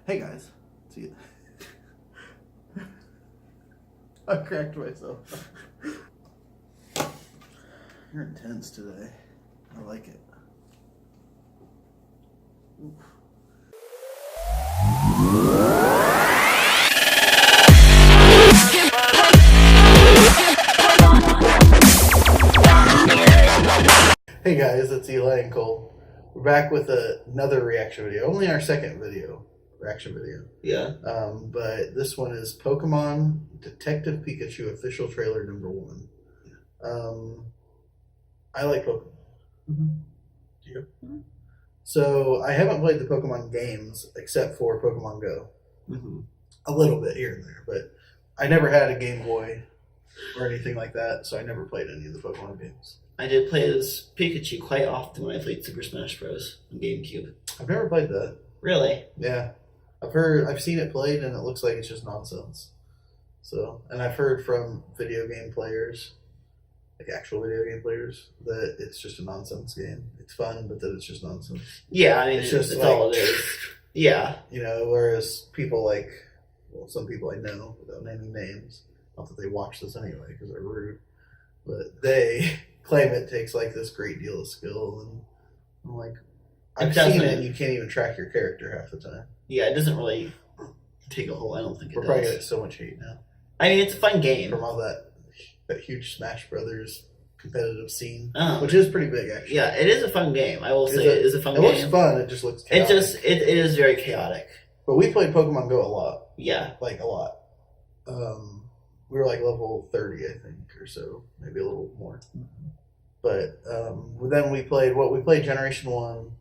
Hey guys, see you. I cracked myself. You're intense today. I like it. Oof. Hey guys, it's Eli and Cole. We're back with another reaction video. Only our second reaction video. Yeah. But this one is Pokemon Detective Pikachu official trailer #1. I like Pokemon. Mm-hmm. Do you? Mm-hmm. So I haven't played the Pokemon games except for Pokemon Go. Mm-hmm. A little bit here and there, but I never had a Game Boy or anything like that, so I never played any of the Pokemon games. I did play as Pikachu quite often when I played Super Smash Bros. On GameCube. I've never played that. Really? Yeah. I've seen it played and it looks like it's just nonsense. So, and I've heard from video game players, like actual video game players, that it's just a nonsense game. It's fun, but that it's just nonsense. Yeah, I mean, it's just it's like, all it is. Yeah. You know, whereas people like, well, some people I know, without naming names, not that they watch this anyway because they're rude, but they claim it takes like this great deal of skill, and I'm like, I've seen it and you can't even track your character half the time. Yeah, it doesn't really take a whole, I don't think it does. We're probably getting so much hate now. I mean, it's a fun game. From all that huge Smash Brothers competitive scene, Oh. which is pretty big, actually. Yeah, it is a fun game. I will say it is a fun game. It looks fun, it just looks chaotic. It is very chaotic. But we played Pokemon Go a lot. Yeah. Like, a lot. We were like level 30, I think, or so. Maybe a little more. Mm-hmm. But then we played Generation 1,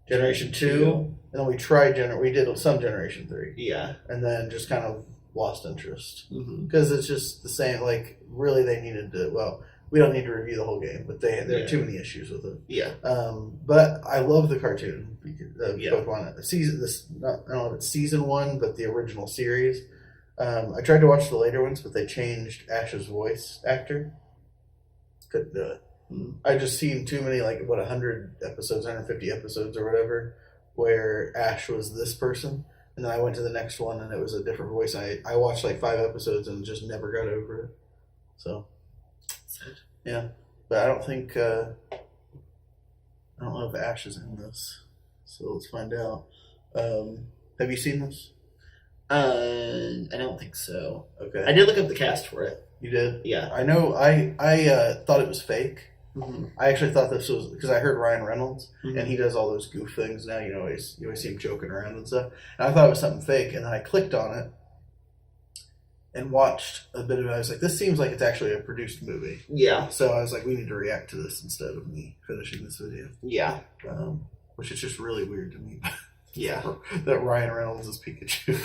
Generation 2, and then we tried we did some Generation 3. Yeah. And then just kind of lost interest. Mm-hmm. Because it's just the same, like, really they needed to, well, we don't need to review the whole game, but there are too many issues with it. Yeah. But I love the cartoon, yeah. Pokemon. I don't know if it's season 1, but the original series. I tried to watch the later ones, but they changed Ash's voice actor. Couldn't do it. I just seen too many, like, 100 episodes, 150 episodes or whatever, where Ash was this person, and then I went to the next one and it was a different voice. I watched like 5 episodes and just never got over it. So, yeah. But I don't think, I don't know if Ash is in this. So let's find out. Have you seen this? I don't think so. Okay. I did look up the cast for it. You did? Yeah. I know, I thought it was fake. Mm-hmm. I actually thought this was, because I heard Ryan Reynolds, mm-hmm. and he does all those goof things now, you always see him joking around and stuff, and I thought it was something fake, and then I clicked on it, and watched a bit of it. I was like, this seems like it's actually a produced movie. Yeah. So I was like, we need to react to this instead of me finishing this video. Yeah. Which is just really weird to me. Yeah. That Ryan Reynolds is Pikachu.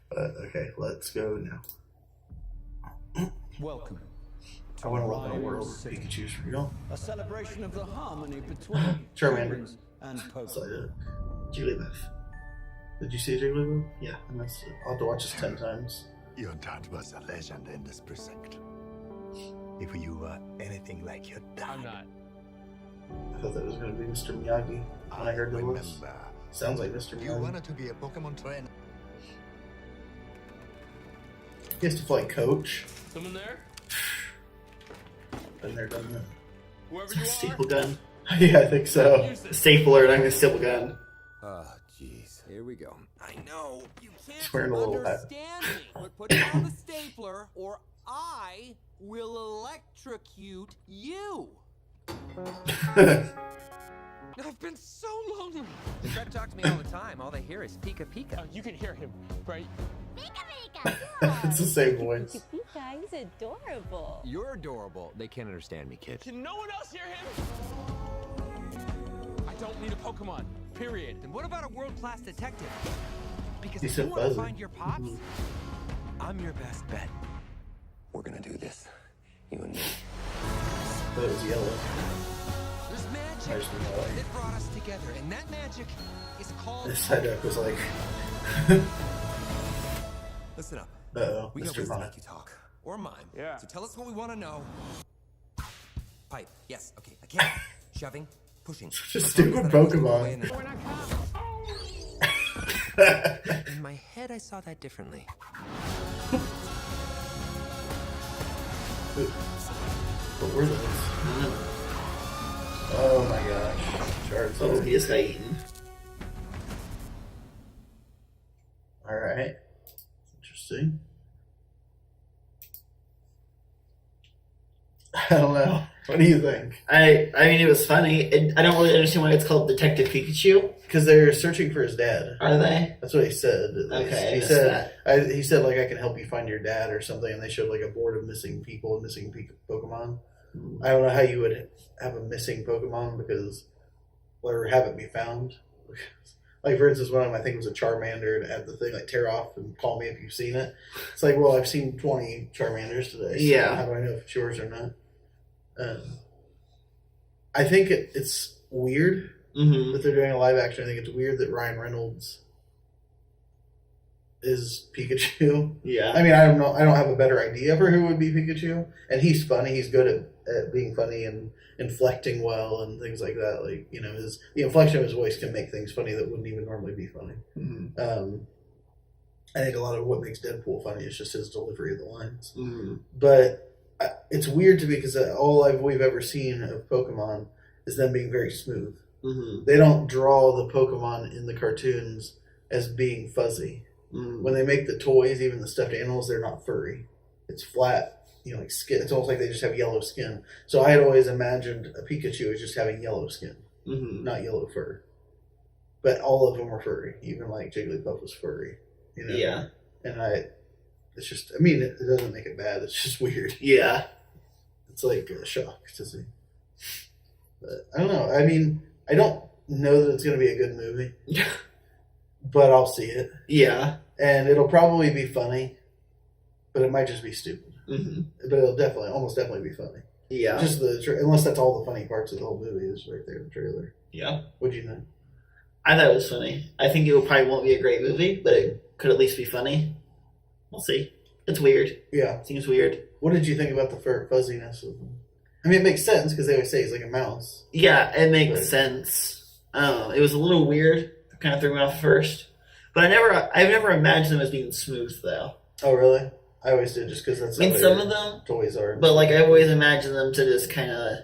But, okay, let's go now. Welcome. I want to live in a world where Pikachu's real. A celebration of the harmony between Charmander humans and Pokemon. Jigglypuff. Did you see Jigglypuff? Yeah. I'll have to watch this 10 times. Your dad was a legend in this precinct. If you were anything like your dad, I'm not. I thought that was going to be Mr. Miyagi when I heard the voice. Sounds like Mr. Miyagi. You wanted to be a Pokemon trainer. He has to play coach. Someone there? Been there, done that. Whoever you are. Staple gun. Yeah, I think so. Stapler, not a staple gun. Oh, jeez. Here we go. I know. You He's can't wearing a little hat. understand me, but put down the stapler or I will electrocute you. I've been so lonely. They try to talk to me all the time. All they hear is Pika Pika. You can hear him, right? It's the same voice. Pika, he's adorable. You're adorable. They can't understand me, kid. Can no one else hear him? I don't need a Pokemon, period. Then what about a world-class detective? Because He's if so you want to fuzzy. find your pops, I'm your best bet. We're gonna do this. You and me. That was yellow. There's I magic just didn't know it. that brought us together, and that magic is called... This Psyduck was like, Listen up. uh-oh, We got Mr. ways to Mime. make you talk. Or mime. Yeah. So tell us what we want to know. Pipe. Yes. Okay. Again. Shoving. Pushing. Just stupid Pokemon. We're not coming. In my head, I saw that differently. What were those? Oh my gosh. Shards. Oh, he just got eaten. Alright. Interesting. I don't know. What do you think? I mean, it was funny. I don't really understand why it's called Detective Pikachu. Because they're searching for his dad. Are they? That's what he said. Okay, I he missed said he said like I can help you find your dad or something, and they showed like a board of missing people and missing Pokemon. I don't know how you would have a missing Pokemon because or have it be found. Like for instance, one of them I think was a Charmander and it had the thing like tear off and call me if you've seen it. It's like, well, I've seen 20 Charmanders today. So Yeah. how do I know if it's yours or not? I think it's weird that they're doing a live action. I think it's weird that Ryan Reynolds is Pikachu. Yeah. I mean, I don't know. I don't have a better idea for who would be Pikachu. And he's funny. He's good at being funny and inflecting well and things like that. Like, you know, the inflection of his voice can make things funny that wouldn't even normally be funny. I think a lot of what makes Deadpool funny is just his delivery of the lines. But it's weird to me because all we've ever seen of Pokemon is them being very smooth. They don't draw the Pokemon in the cartoons as being fuzzy. When they make the toys, even the stuffed animals, they're not furry. It's flat, you know, like skin. It's almost like they just have yellow skin. So I had always imagined a Pikachu as just having yellow skin, not yellow fur. But all of them were furry. Even like Jigglypuff was furry. You know? Yeah. And it's just, I mean, it doesn't make it bad. It's just weird. Yeah. It's like a shock to see. But I don't know. I mean, I don't know that it's going to be a good movie. But I'll see it. Yeah. And it'll probably be funny. But it might just be stupid. But it'll almost definitely be funny. Yeah. Just unless that's all the funny parts of the whole movie is right there in the trailer. Yeah. What'd you think? I thought it was funny. I think it probably won't be a great movie, but it could at least be funny. We'll see. It's weird. Yeah. Seems weird. What did you think about the fuzziness of them? I mean, it makes sense because they always say he's like a mouse. Yeah, it makes sense. It was a little weird. It kind of threw me off at first. But I've never imagined them as being smooth, though. Oh, really? I always did just because that's I mean, how some their of them, toys are. but like I always imagined them to just kind of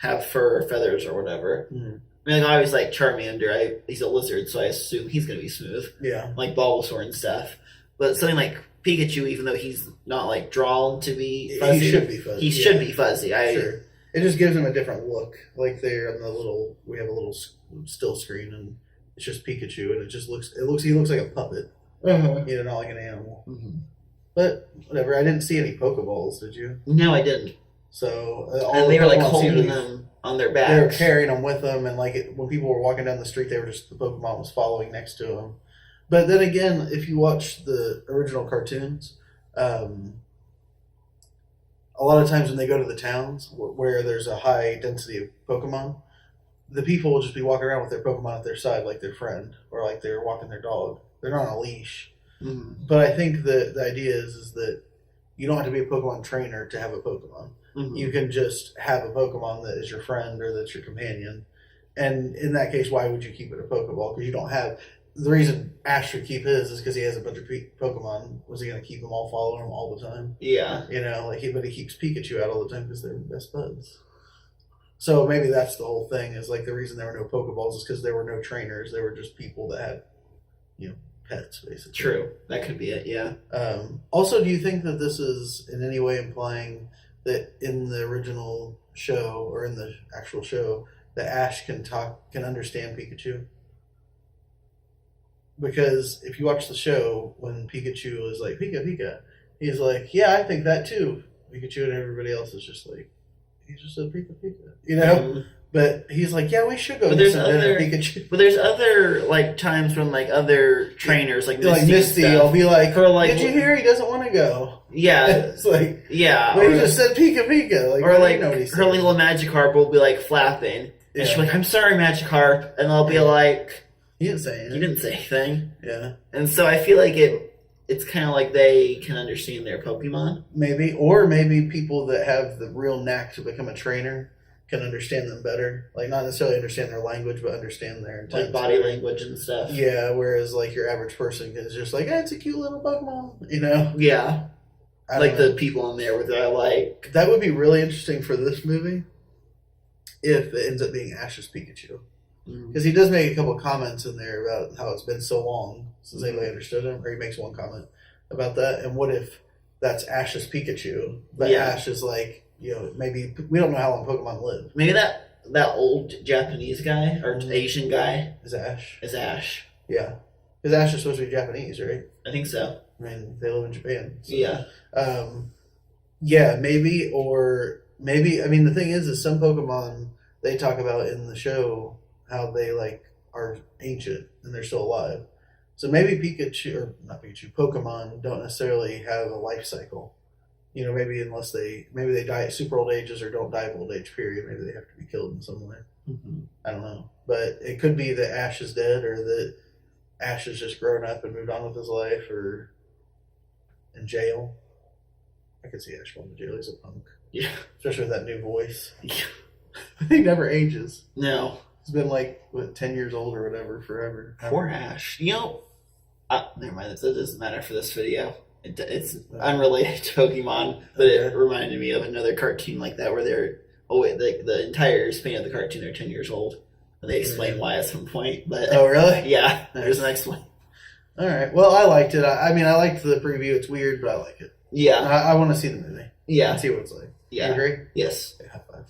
have fur or feathers or whatever. I mean, like I always like Charmander. He's a lizard, so I assume he's going to be smooth. Yeah. Like Bulbasaur and stuff. But something like Pikachu, even though he's not like drawn to be fuzzy, he should be fuzzy. He should be fuzzy. Sure. It just gives him a different look. Like they're on we have a little still screen and it's just Pikachu and he looks like a puppet. You know, not like an animal. But whatever. I didn't see any Pokeballs, did you? No, I didn't. So and they were like holding them on their backs. They were carrying them with them, and like when people were walking down the street, the Pokemon was following next to them. But then again, if you watch the original cartoons, a lot of times when they go to the towns where there's a high density of Pokemon, the people will just be walking around with their Pokemon at their side, like their friend, or like they're walking their dog. They're not on a leash. But I think the idea is that you don't have to be a Pokemon trainer to have a Pokemon. You can just have a Pokemon that is your friend or that's your companion. And in that case, why would you keep it a Pokeball? Because you don't have... The reason Ash would keep his is because he has a bunch of Pokemon. Was he going to keep them all following him all the time? Yeah. You know, but he keeps Pikachu out all the time because they're best buds. So maybe that's the whole thing, is like the reason there were no Pokeballs is because there were no trainers. There were just people that had, you know, pets, basically. True. That could be it, yeah. Also, do you think that this is in any way implying that in the original show, or in the actual show, that Ash can understand Pikachu? Because if you watch the show, when Pikachu is like, Pika, Pika, he's like, yeah, I think that too. Pikachu and everybody else is just like, he just said Pika, Pika. You know? But he's like, yeah, we should go get some dinner, Pikachu. But there's other like times when like other trainers like Misty will be like, like, did you hear he doesn't want to go? Yeah. It's like, yeah. But he just said Pika Pika. Like, or like her little Magikarp will be like flapping. Yeah. And she'll be like, I'm sorry, Magikarp. And they'll be like, he didn't say anything. You didn't say anything. Yeah. And so I feel like it's kind of like they can understand their Pokemon. Maybe. Or maybe people that have the real knack to become a trainer can understand them better. Like, not necessarily understand their language, but understand their intent. Like body language and stuff. Yeah, whereas like your average person is just like, it's a cute little Pokemon, you know? Yeah. I Like don't know. the people in there where they're like, That would be really interesting for this movie if it ends up being Ash's Pikachu. Because he does make a couple comments in there about how it's been so long since anybody understood him, or he makes one comment about that. And what if that's Ash's Pikachu, but Yeah. Ash is like, maybe we don't know how long Pokemon live. maybe that old Japanese guy or Asian guy Is Ash? is Ash. Yeah, because Ash is supposed to be Japanese, right? I think so. I mean, they live in Japan. So. Yeah. Yeah, maybe, or maybe. I mean, the thing is some Pokemon they talk about in the show how they like are ancient and they're still alive. So maybe Pikachu, or not Pikachu, Pokemon don't necessarily have a life cycle. Maybe unless they die at super old ages or don't die of old age. Period. Maybe they have to be killed in some way. I don't know, but it could be that Ash is dead, or that Ash has just grown up and moved on with his life, or in jail. I could see Ash going to jail. He's a punk. Yeah. Especially with that new voice. Yeah. He never ages. No. He's been like, 10 years old or whatever, forever. Poor Ash. Never mind. That doesn't matter for this video. It's unrelated to Pokemon, but it reminded me of another cartoon like that where the entire span of the cartoon, they're 10 years old. And they explain why at some point. But Oh, really? yeah, there's an explanation. All right. Well, I liked it. I mean, I liked the preview. It's weird, but I like it. Yeah. I want to see the movie. Yeah. And see what it's like. Yeah. You agree? Yes. Okay, high five.